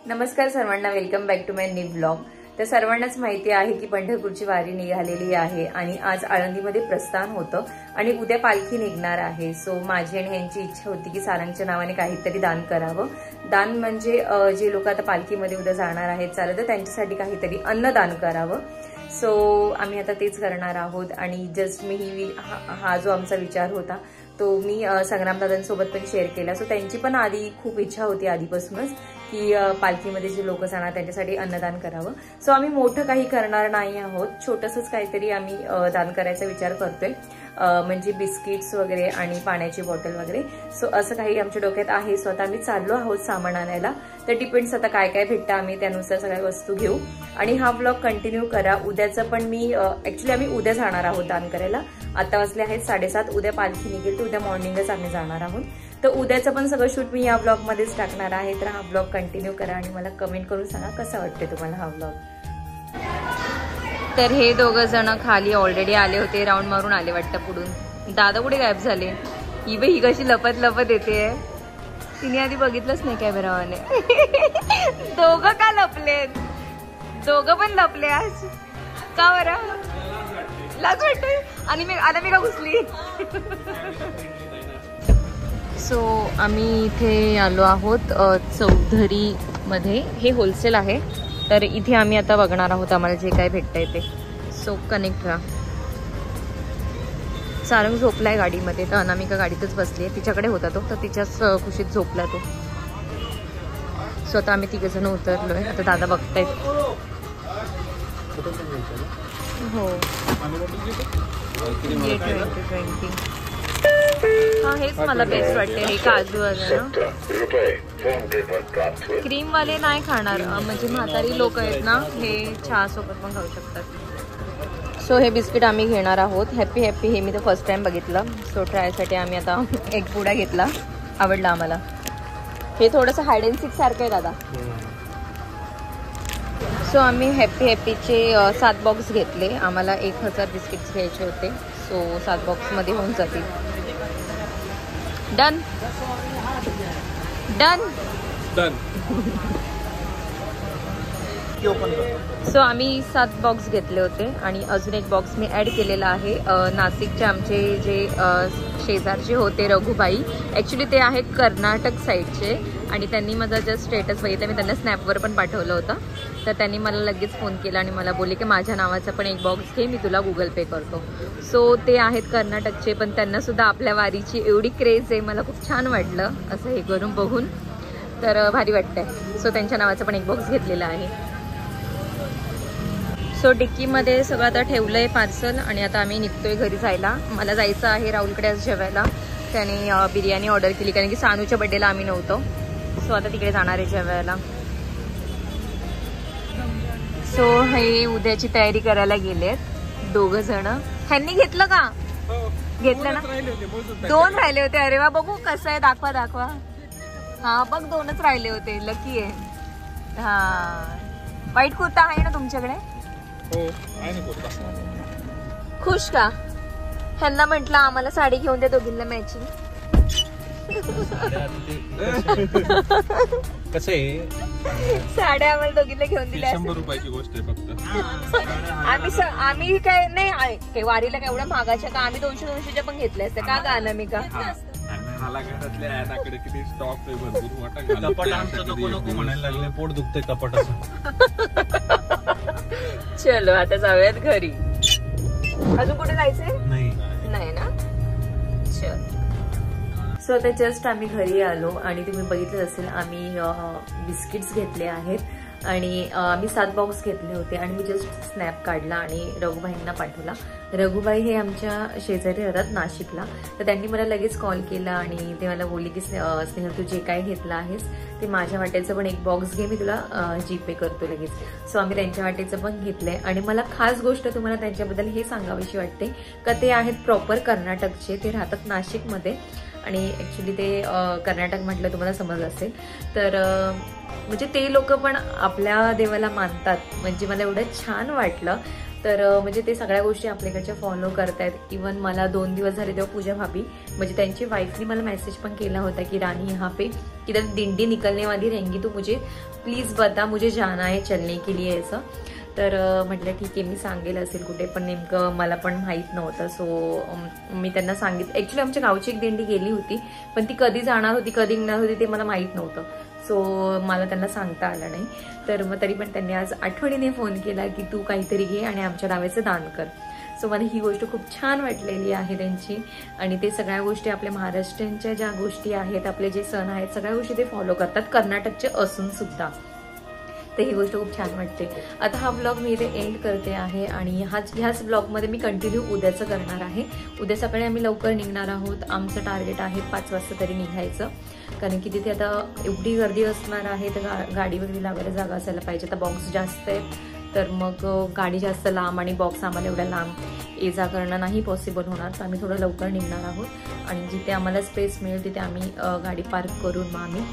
नमस्कार सर्वांना, welcome back to my new vlog. तर सर्वांनाच माहिती आहे की पंढरपूरची वारी निघालेली आहे आणि आज आळंदीमध्ये प्रस्थान होतं आणि उद्या पालखी निघणार आहे। सो माझी आणि यांची इच्छा होती की सारंगच्या नावाने काहीतरी दान करावं। दान म्हणजे जे लोक आता पालखीमध्ये उद्या जाणार आहेत चालत त्यांच्यासाठी काहीतरी अन्नदान करावं। सो आम्ही आता तेच करणार आहोत आणि जस्ट मी हा जो आमचा विचार होता तो मी संग्राम दादांसोबत पण शेअर केला। सो त्यांची पण आधी खूप इच्छा होती आधीपासूनच की पालखीमध्ये जे लोक जाणार त्यांच्यासाठी अन्नदान करावं। सो आम्ही मोठं काही करणार नाही आहोत, छोटंसंच काहीतरी आम्ही दान करायचा विचार करतोय, म्हणजे बिस्किट्स वगैरे आणि पाण्याची बॉटल वगैरे। सो असं काही आमच्या डोक्यात आहे। सो आता आम्ही चाललो आहोत सामान आणायला, तर डिपेंड्स आता काय काय भेटतं आम्ही त्यानुसार सगळ्या वस्तू घेऊ आणि हा व्लॉग कंटिन्यू करा। उद्याचं पण मी ऍक्च्युली आम्ही उद्या जाणार आहोत दान करायला। आता वाजले आहेत 7:30, उद्या पालखी निघेल तर उद्या मॉर्निंगच आम्ही जाणार आहोत। तर उद्याचं पण सगळं शूट मी या व्लॉग मध्येच टाकणार आहे। तर हा व्लॉग कंटिन्यू करा आणि मला कमेंट करून सांगा कसा वाटते तुम्हाला हा व्लॉग। तर हे दोघं जण खाली ऑलरेडी आले होते, राऊंड मारून आले वाटतं पुढून। दादा कुठे गायब झाले? ही कशी लपत लपत येते, तिने आधी बघितलंच नाही कॅमेरावाने। दोघं का लपलेत? दोघं पण लपले आज का बरं? लाज वाटते आणि मी का घुसली? सो आम्ही इथे आलो आहोत चौधरी मध्ये, हे होलसेल आहे। तर इथे आम्ही आता बघणार आहोत आम्हाला जे काय भेटतंय ते। सो कनेक्ट राहा। सारंग झोपलाय गाडीमध्ये, तर अनामिका गाडीतच बसली आहे, तिच्याकडे होता तो, तर तिच्याच खुशीत झोपला तो। सो आता आम्ही 3 जण उतरलोय, आता दादा बघतायत। हो 2020 हा हेच मला बेस्ट वाटते, हे काजू आहे ना। क्रीम वाले नाही खाणार, म्हणजे म्हातारी लोक आहेत ना, हे चहा सोबत पण खाऊ शकतात। सो हे बिस्किट आम्ही घेणार आहोत, हॅपी हॅपी। हे मी तर फर्स्ट टाइम बघितलं, सो ट्रायसाठी आम्ही आता एक पुडा घेतला, आवडला आम्हाला। हे थोडंसं हायड अँड सीक सारखं आहे दादा। सो आम्ही हॅपी हॅपीचे 7 बॉक्स घेतले, आम्हाला 1000 बिस्किट्स घ्यायचे होते। सो 7 बॉक्समध्ये होऊन जातील। Done done done. सो आम्ही 7 बॉक्स घेतले होते आणि अजून एक बॉक्स मी ऍड केलेला आहे। नाशिकचे आमचे जे शेजारचे होते रघुबाई, ऍक्च्युली ते आहेत कर्नाटक साईडचे आणि त्यांनी माझा जस्ट स्टेटस बघितलं, मी त्यांना स्नॅपवर पण पाठवलं होतं। तर त्यांनी मला लगेच फोन केला आणि मला बोलले की माझ्या नावाचा पण एक बॉक्स घे, मी तुला गुगल पे करतो। सो ते आहेत कर्नाटकचे, पण त्यांना सुद्धा आपल्या वारीची एवढी क्रेज आहे, मला खूप छान वाटलं असं हे करून बघून, तर भारी वाटतंय। सो त्यांच्या नावाचा पण एक बॉक्स घेतलेला आहे। सो डिक्कीमध्ये सगळं आता ठेवलंय पार्सल आणि आता आम्ही निघतोय घरी जायला। मला जायचं आहे राहुलकडे आज जेवायला, त्याने बिर्याणी ऑर्डर केली कारण की सानूच्या बड्डेला आम्ही नव्हतो। सो आता तिकडे जाणार आहे जेवायला। सो हे उद्याची तयारी करायला गेलेत 2 जण। ह्यांनी घेतलं का? घेतलं ना, 2 राहिले होते। अरे वा, बघू कसं आहे, दाखवा दाखवा। हा बघ 2च राहिले होते, लकी आहे। हा व्हाईट कुर्ता आहे ना तुमच्याकडे? हो आहे ना कुर्ता। खुश का? ह्यांना म्हटलं आम्हाला साडी घेऊन द्या दोघींना मॅचिंग। कसं आहे, साड्या आम्हाला दोघींना घेऊन दिल्या। 100 रुपयाची गोष्ट आहे फक्त। आम्ही काय नाही, हे वारीला काय एवढ्या महागाच्या का? आम्ही 200-200च्या पण घेतल्या असत्या का गाणं मी का? मला घरातल्या ॲडाकडे किती स्टॉक आहे भरपूर मोठा। कपाट आमचं नको नको म्हणायला लागले, पोट दुखते कपाटाचं। चलो आता जाऊयात घरी। अजून कुठे जायचंय? नाही ना, चल। सो आता जस्ट आम्ही घरी आलो आणि तुम्ही बघितलं असेल आम्ही बिस्किट्स घेतले आहेत आणि आम्ही 7 बॉक्स घेतले होते आणि मी जस्ट स्नॅप काढला आणि रघुबाईंना पाठवला। रघुबाई हे आमच्या शेजारी राहतात नाशिकला, तर त्यांनी मला लगेच कॉल केला आणि ते मला बोलले की स्नेहल तू जे काय घेतलं आहेस ते माझ्या वाटेचं पण एक बॉक्स घे, मी तुला जीपे करतो लगेच। सो आम्ही त्यांच्या वाटेचं पण घेतलंय आणि मला खास गोष्ट तुम्हाला त्यांच्याबद्दल हे सांगावीशी वाटते का ते आहेत प्रॉपर कर्नाटकचे, ते राहतात नाशिकमध्ये आणि ऍक्च्युली ते कर्नाटक म्हटलं तुम्हाला समजलं असेल तर म्हणजे ते लोक पण आपल्या देवाला मानतात, म्हणजे मला एवढं छान वाटलं. तर म्हणजे ते सगळ्या गोष्टी आपल्याकडच्या फॉलो करतायत. इवन मला 2 दिवस झाले तेव्हा पूजा भाभी म्हणजे त्यांची वाईफनी मला मेसेज पण केला होता की रानी यहाँ पे किधर दिंडी निकलने वाली रहेंगी तो मुझे प्लीज बता, मुझे जाना है चलने के लिए असं. तर म्हटलं ठीक आहे मी सांगेल असेल कुठे, पण नेमकं मला पण माहीत नव्हतं. सो मी त्यांना सांगितलं. ॲक्च्युली आमच्या गावची एक दिंडी गेली होती, पण ती कधी जाणार होती कधी निघणार होती ते मला माहीत नव्हतं. सो मला त्यांना सांगता आलं नाही. तर मग तरी पण त्यांनी आज आठवणीने फोन केला की तू काहीतरी घे आणि आमच्या डाव्याचं दान कर. सो मला ही गोष्ट खूप छान वाटलेली आहे त्यांची. आणि ते सगळ्या गोष्टी आपल्या महाराष्ट्रांच्या ज्या गोष्टी आहेत, आपले जे सण आहेत, सगळ्या गोष्टी ते फॉलो करतात, कर्नाटकचे असून सुद्धा. तर ही गोष्ट खूप छान वाटते. आता हा ब्लॉग मी इथे एंड करते आहे आणि ह्याच ब्लॉगमध्ये मी कंटिन्यू उद्याचं करणार आहे. उद्या सकाळी आम्ही लवकर निघणार आहोत. आमचं टार्गेट आहे 5 वाजता तरी निघायचं, कारण की तिथे आता एवढी गर्दी असणार आहे तर गाडी वगैरे लावायला जागा असायला पाहिजे. आता बॉक्स जास्त आहेत तर मग गाडी जास्त लांब आणि बॉक्स आम्हाला एवढ्या लांब ये जा करणं नाही पॉसिबल होणार. तर आम्ही थोडं लवकर निघणार आहोत आणि जिथे आम्हाला स्पेस मिळेल तिथे आम्ही गाडी पार्क करून मग आम्ही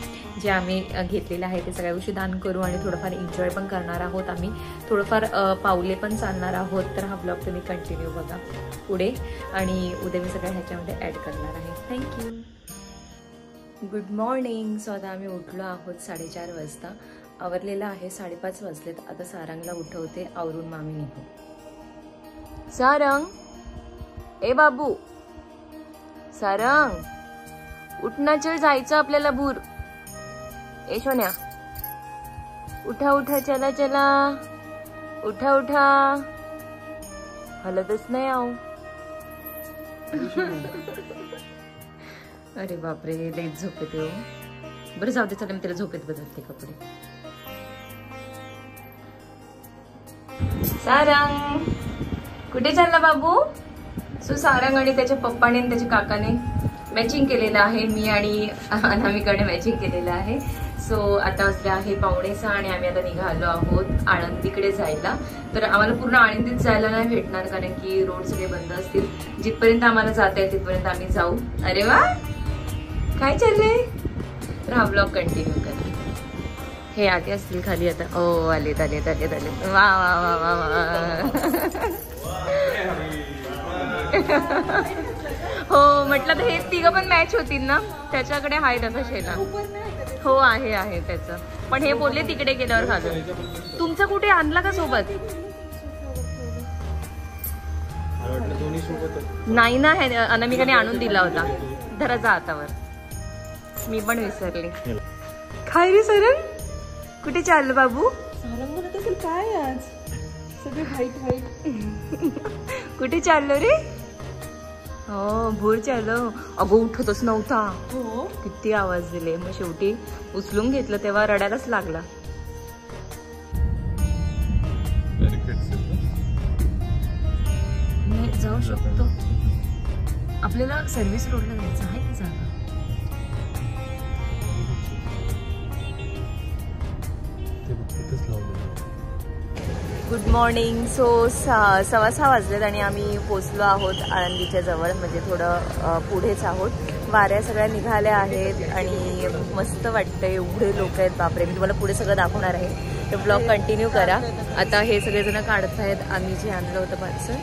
जे आम्ही घेतलेलं आहे ते सगळ्या गोष्टी दान करू आणि थोडंफार एन्जॉय पण करणार आहोत. आम्ही थोडंफार पावले पण चालणार आहोत. तर हा ब्लॉग तुम्ही कंटिन्यू बघा पुढे आणि उद्या मी सगळ्या ह्याच्यामध्ये ॲड करणार आहे. थँक्यू. Good morning. सो आता आम्ही उठलो आहोत 4:30 वाजता. आवरलेलं आहे 5:30 वाजलेत. आता सारंगला उठवते, आवरून मामी निघू. सारंग, ए बाबू सारंग उठना, चल जायचं आपल्याला भूर. ए सोन्या उठा उठा, चला चला उठा उठा, हलतच नाही आहो. अरे बापरे लेट झोपेत हो. बरं जाऊ दे, चला मी त्याला झोपेत बदलते कपडे. सारंग कुठे चालला बाबू? सो सारंग आणि त्याच्या पप्पाने आणि त्याच्या काकाने मॅचिंग केलेलं आहे. मी आणि अनामिकाने मॅचिंग केलेलं आहे. सो आता असले आहे 5:45 आणि आम्ही आता निघालो आहोत आळंदीकडे जायला. तर आम्हाला पूर्ण आळंदीत जायला नाही भेटणार कारण की रोड सगळे बंद असतील. जिथपर्यंत आम्हाला जाता येईल तिथपर्यंत आम्ही जाऊ. अरे वा, काय चाललंय? तर हा ब्लॉग कंटिन्यू करा. हे आधी असतील खाली आता. ओ आलेत आलेत आलेत आलेत. वा वा वा वा वा. हो म्हटलं तर हे तिघं पण मॅच होतील ना. त्याच्याकडे आहे तसा शेला. हो आहे आहे त्याचं, पण हे बोलले तिकडे गेल्यावर घालून. तुमचं कुठे आणला का सोबत? नाही ना, हे अनामिकाने आणून दिला होता. धरा जा आतावर. मी पण विसरले. काय रे सरंग, कुठे चाललं बाबू? सारंग म्हणत असेल काय आज सगळे व्हाईट व्हाईट. कुठे चाललो रे? हो भूर चाललो. अगो उठतच नव्हता. हो किती आवाज दिले, मग शेवटी उचलून घेतलं तेव्हा रडायलाच लागला. मी जाऊ शकतो. आपल्याला सर्व्हिस रोडला जायचं आहे का जागा? Good morning. सो 6:15 वाजलेत आणि आम्ही पोचलो आहोत आळंदीच्या जवळ, म्हणजे थोडं पुढेच आहोत. वाऱ्या सगळ्या निघाल्या आहेत आणि मस्त वाटतं. एवढे लोक आहेत बापरे. मी तुम्हाला पुढे सगळं दाखवणार आहे, तर ब्लॉग कंटिन्यू करा. आता हे सगळेजण काढत आहेत आम्ही जे आणलं होतं पार्सल.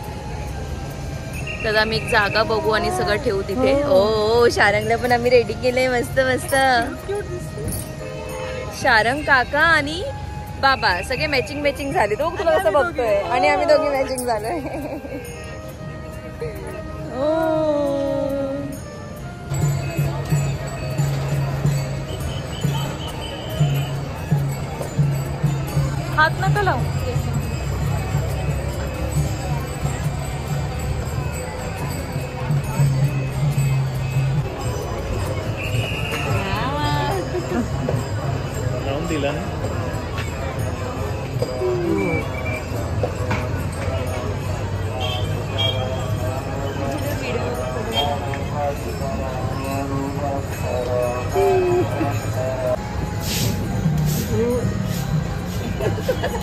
तर आम्ही एक जागा बघू आणि सगळं ठेवू तिथे. ओ शारंगला पण आम्ही रेडी केलंय मस्त मस्त. शारंग काका आणि बाबा सगळे मॅचिंग मॅचिंग झाले. तो तुला कसं बघतोय आणि आम्ही दोघी मॅचिंग झालोय. हात नका लावू. लावून दिला ना.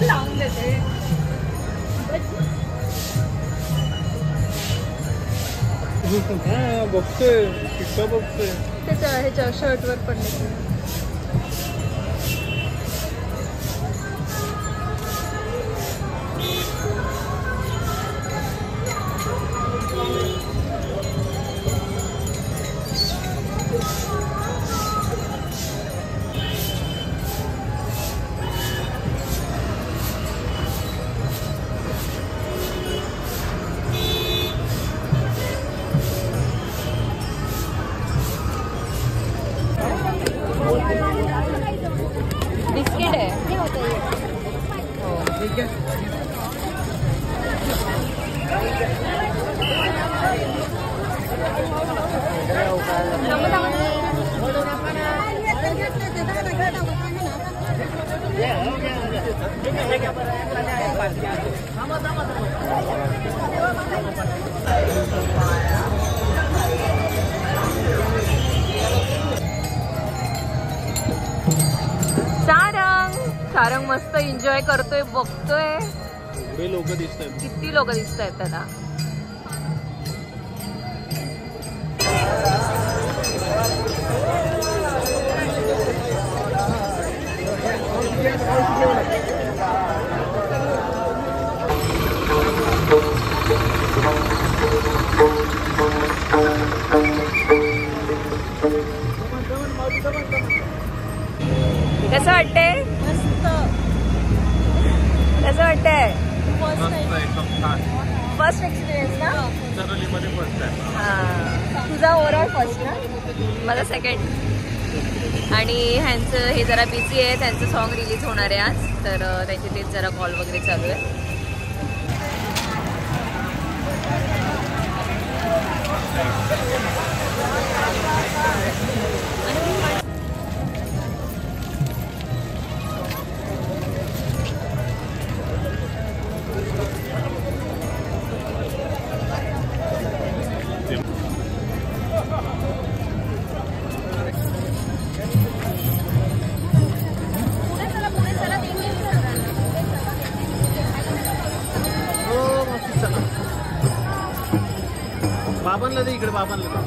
लावून देते. बघतोय बघतोय त्याच्या ह्याच्या शर्टवर पडले. सारंग मस्त एन्जॉय करतोय, बघतोय. एवढे लोक दिसतात, किती लोक दिसत आहेत त्याला. कसं वाटतंय? कसं वाटतंय? फर्स्ट एक्सपिरियन्स ना? तुझा ओव्हरऑल फर्स्ट ना? माझा सेकंड. आणि ह्यांचं हे जरा बिझी आहे, त्यांचं सॉन्ग रिलीज होणार आहे आज, तर त्यांचे तेच जरा कॉल वगैरे चालू आहे. बाबांना दे इकडे, बाबांना.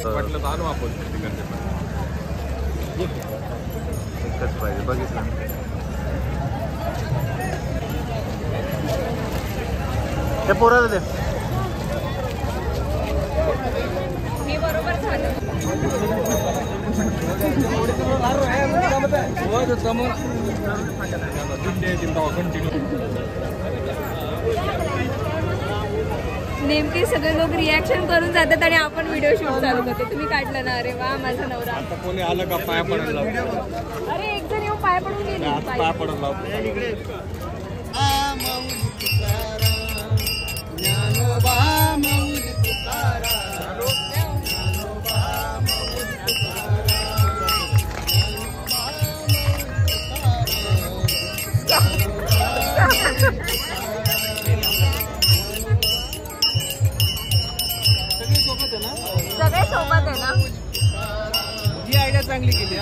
म्हटलं जाणू आपण एकच पाहिजे, बघितलं. हे पोराला दे. मी बरोबर झालं. नेमके सगळे लोक रिॲक्शन करून जातात आणि आपण व्हिडिओ शूट चालू करतो. तुम्ही काढलं ना? अरे वा, माझा नवरा. आता कोणी आलं का पाया पडायला? अरे एक जण येऊन पाय पडून गेली. पाया पडायला. सगळे सोबत आहे ना? ही आयडिया चांगली केली.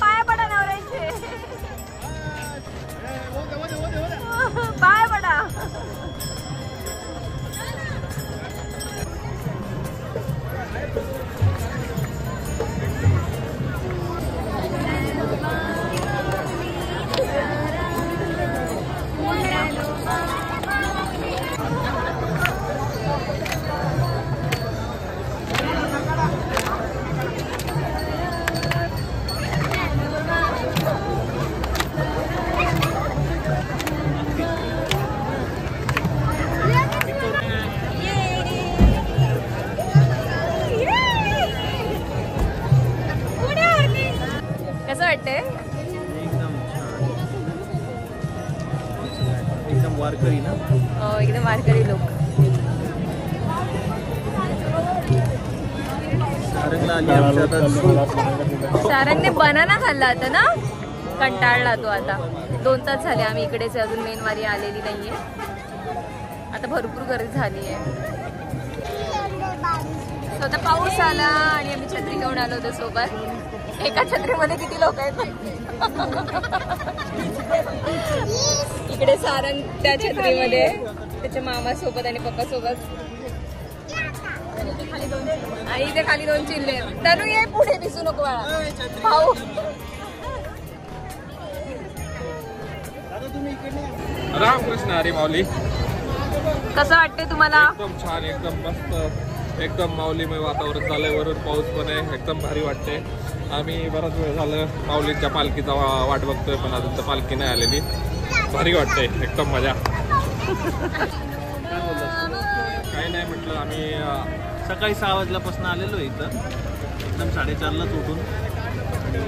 पाया पडा नवऱ्यांचे. पाया पडा. एकदम वारकरी लोक. सारंगने बनाना खाल्ला होता ना, कंटाळला तो आता. 2 तास झाले आम्ही इकडेच, अजून मेन वारी आलेली नाहीये. आता भरपूर गर्दी झाली आहे. स्वतः पाऊस आला आणि आम्ही छत्री घेऊन आलो होतो सोबत. एका छत्रीमध्ये किती लोक आहेत. इकडे सारंग त्या छत्रीमध्ये, त्याच्या मामा सोबत आणि पप्पा सोबत. आणि इथे खाली 2 चिल्ले. तनु ये पुढे, दिसू नको बाळा भाऊ. रामकृष्ण हरी माऊली. कसं वाटते तुम्हाला? एकदम छान, एकदम मस्त, एकदम माऊलीमय वातावरण झालंय. वरून पाऊस पण आहे, एकदम भारी वाटते. आम्ही बराच वेळ झालं माऊलीच्या पालखीचा वाट बघतोय, पण अजून तर पालखी नाही आलेली. भारी वाटतंय, एकदम मजा. काही नाही म्हटलं, आम्ही सकाळी 6 वाजल्यापासून आलेलो इथं. एकदम 4:30लाच उठून. आणि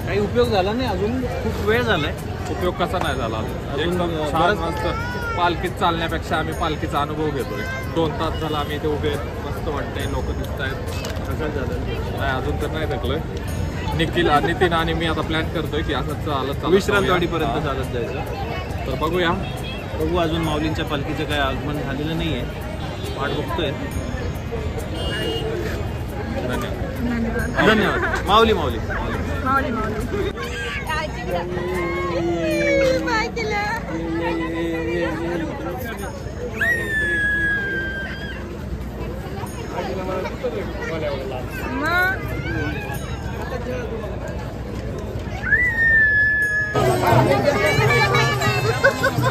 काही उपयोग झाला नाही अजून, खूप वेळ झालाय. उपयोग कसा नाही झाला एकदम छान मस्त. पालखीत चालण्यापेक्षा आम्ही पालखीचा अनुभव घेतोय. 2 तास झाला आम्ही इथे उभे, मस्त वाटतंय. लोक दिसत आहेत. कसं झालं नाही अजून तर नाही थकलोय. नितीन आणि मी आता प्लॅन करतोय की असंच चालत विश्रांतवाडीपर्यंत चालत जायचं. तर बघूया. अजून माऊलींच्या पालखीचं काही आगमन झालेलं नाहीये, वाट बघतोय. धन्यवाद. माऊली माऊली माऊली.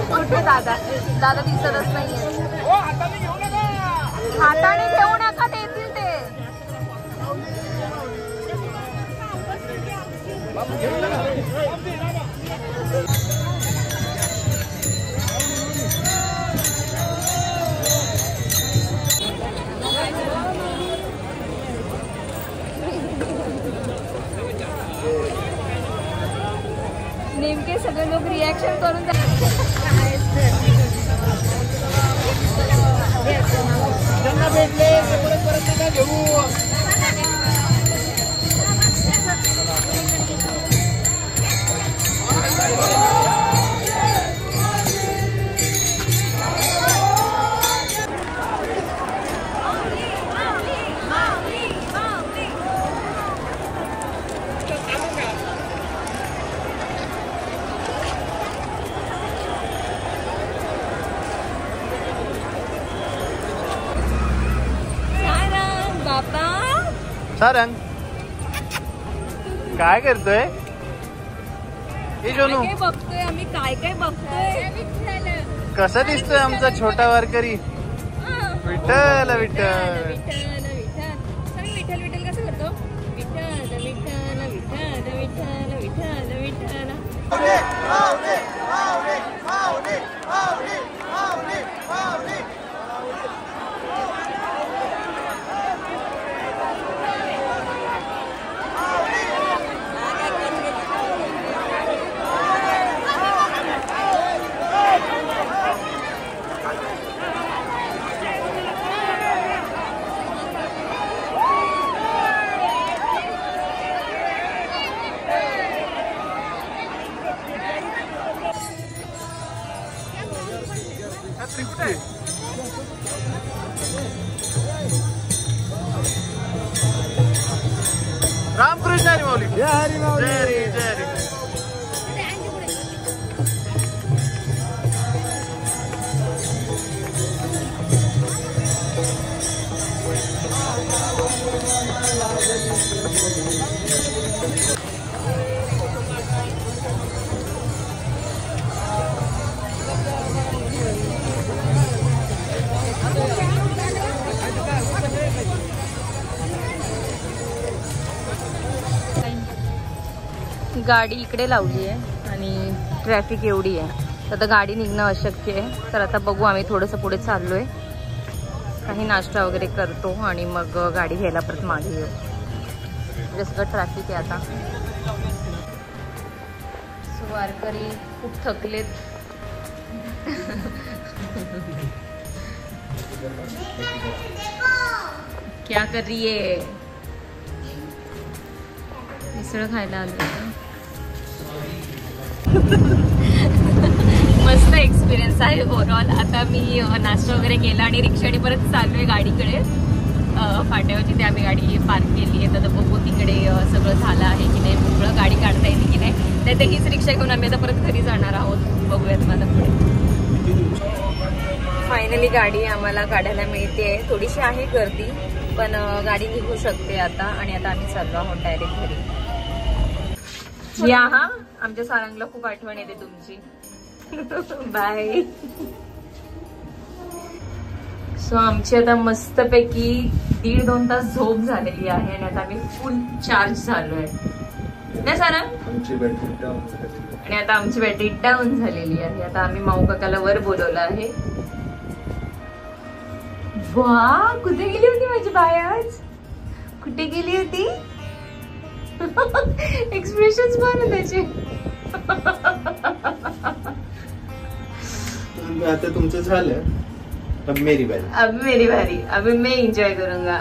कुठे दादा? दादा दिसतच नाहीये. हाताने घेऊ नका, ते येतील ते. नेमके सगळे लोक रिॲक्शन करून सारंग काय करतोय? काय बघतोय आम्ही, काय काय बघतोय. कसा दिसतोय आमचा छोटा वारकरी? विठ्ठल विठ्ठल विठ्ठल विठ्ठल विठ्ठल कसं करतो? विठ्ठल विठ्ठल विठ्ठल विठ्ठल विठ्ठल विठ्ठल. रामकृष्ण हरी माऊली. जय हरी माऊली. जय हरी जय हरी. गाडी इकडे लावली आहे आणि ट्रॅफिक एवढी आहे, तर आता गाडी निघणं अशक्य आहे. तर आता बघू, आम्ही थोडंसं पुढे चाललोय, काही नाश्ता वगैरे करतो आणि मग गाडी घ्यायला परत मागे येऊ. जसं ट्रॅफिक आहे आता. सो वारकरी खूप थकलेत. क्या कर रही है? मिसळ खायला आलो. मस्त एक्सपिरियन्स आहे ओव्हरऑल. आता मी नाश्ता वगैरे केला आणि रिक्षाने परत चाललोय गाडीकडे. फाट्यावरची ते आम्ही गाडी पार्क केली आहे. तर बघू तिकडे सगळं झालं आहे की नाही, मोकळं गाडी काढता येते की नाही. नाही तर हीच रिक्षा घेऊन आम्ही आता परत घरी जाणार आहोत. बघूयात माझा पुढे. फायनली गाडी आम्हाला काढायला मिळते. थोडीशी आहे गर्दी पण गाडी निघू शकते आता. आणि आता आम्ही चाललो आहोत डायरेक्ट घरी. या हा, आमच्या सारंगला खूप आठवण येते तुमची. बाय. सो आमची आता मस्तपैकी 1.5-2 तास झोप झालेली आहे आणि आता आम्ही फुल चार्ज झालोय ना सारंग. आणि आता आमची बॅटरी डाऊन झालेली आहे. आता आम्ही माऊ काकाला वर बोलवलं आहे. वा, कुठे गेली होती माझी बाय आज? कुठे गेली होती? एक्सप्रेशन्स पण त्याचे. आता तुमचं झालं. अब मेरी बारी. अब मैं एंजॉय करूंगा.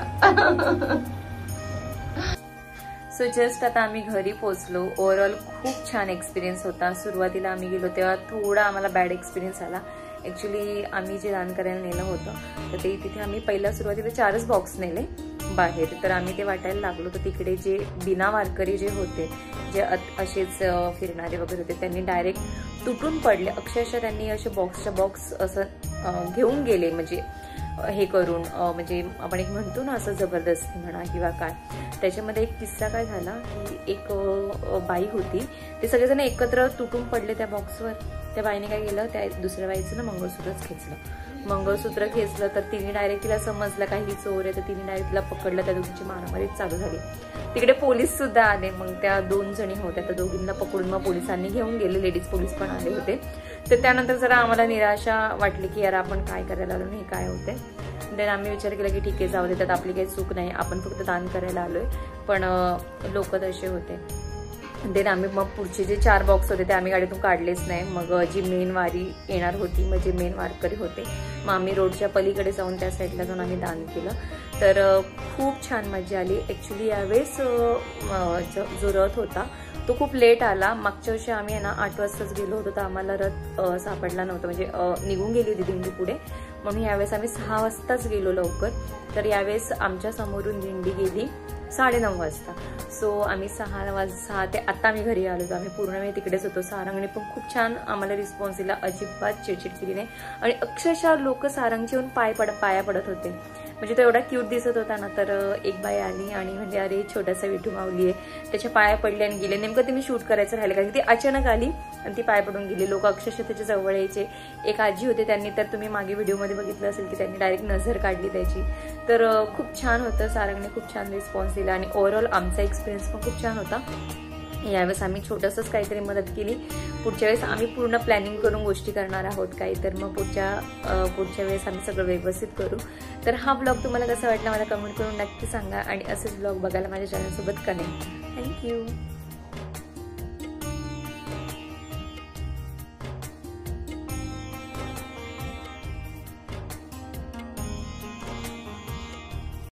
सो जस्ट आता आम्ही घरी पोहोचलो. ओव्हरऑल खूप छान एक्सपिरियन्स होता. सुरुवातीला आम्ही गेलो तेव्हा थोडा आम्हाला बॅड एक्सपिरियन्स आला. ऍक्च्युली आम्ही जे दान करायला नेलं होतं तर ते तिथे आम्ही पहिल्या सुरुवातीला 4च बॉक्स नेले बाहेर. तर आम्ही ते वाटायला लागलो तर तिकडे जे बिना वारकरी जे होते, जे असेच फिरणारे वगैरे होते, त्यांनी डायरेक्ट तुटून पडले. अक्षरशः त्यांनी असे बॉक्सच्या बॉक्स असं घेऊन गेले. म्हणजे हे करून म्हणजे आपण एक म्हणतो ना असं जबरदस्ती म्हणा किंवा काय. त्याच्यामध्ये एक किस्सा काय झाला की एक बाई होती. ते सगळेजण एकत्र तुटून पडले त्या बॉक्सवर. त्या बाईने काय केलं, त्या दुसऱ्या बाईचं ना मंगळसूत्रच खेचलं. मंगळसूत्र खेचलं तर तिने डायरेक्ट तिला समजलं काही चोर आहे. तर तिने डायरेक्ट तिला पकडलं. त्या दोघींची मारामारी चालू झाली. तिकडे पोलीस सुद्धा आले. मग त्या 2 जणी होत्या त्या दोघींना पकडून मग पोलिसांनी घेऊन गेले. लेडीज पोलीस पण आले होते. तर त्यानंतर जरा आम्हाला निराशा वाटली की यार आपण काय करायला आलो नाही, काय होते. देन आम्ही विचार केला की ठीक आहे जाऊ दे, त्यात आपली काही चूक नाही, आपण फक्त दान करायला आलोय. पण लोक तसे होते. देन आम्ही मग पुढचे जे 4 बॉक्स होते ते आम्ही गाडीतून काढलेच नाही. मग जी मेन वारी येणार होती, म्हणजे मेन वारकरी होते, मग आम्ही रोडच्या पलीकडे जाऊन त्या साईडला जाऊन आम्ही दान केलं. तर खूप छान मजा आली. ऍक्च्युली यावेळेस जो रथ होता तो खूप लेट आला. मागच्या वर्षी आम्ही आहे ना 8 वाजताच गेलो होतो तर आम्हाला रथ सापडला नव्हता. म्हणजे निघून गेली होती दिंडी पुढे. म्हणून यावेळेस आम्ही 6 वाजताच गेलो लवकर. तर यावेळेस आमच्या समोरून दिंडी गेली 9:30 वाजता. सो आम्ही 6 ते आता आम्ही घरी आलो होतो. आम्ही पूर्ण वेळ तिकडेच होतो. सारंगने पण खूप छान आम्हाला रिस्पॉन्स दिला. अजिबात चिडचिड केली नाही. आणि अक्षरशः लोक सारंगचे येऊन पाया पडत होते. म्हणजे तो एवढा क्यूट दिसत होता ना. तर एक बाई आली आणि म्हणजे अरे छोटासा विठू माऊली आहे, त्याच्या पाया पडले आणि गेले. नेमकं ते मी शूट करायचं राहिलं कारण ती अचानक आली आणि ती पाया पडून गेली. लोक अक्षरशः त्याच्या जवळ यायचे. एक आजी होते, त्यांनी तर तुम्ही मागे व्हिडिओमध्ये बघितलं असेल की त्यांनी डायरेक्ट नजर काढली त्याची. तर खूप छान होतं. सारंगने खूप छान रिस्पॉन्स दिला आणि ओव्हरऑल आमचा एक्सपिरियन्स पण खूप छान होता. यावेळेस आम्ही छोटंसंच काहीतरी मदत केली. पुढच्या वेळेस आम्ही पूर्ण प्लॅनिंग करून गोष्टी करणार आहोत काही. तर मग पुढच्या वेळेस आम्ही सगळं व्यवस्थित करू. तर हा ब्लॉग तुम्हाला कसा वाटला मला कमेंट करून नक्की सांगा. आणि असेच ब्लॉग बघायला माझ्या चॅनलसोबत कनेक्ट. थँक्यू.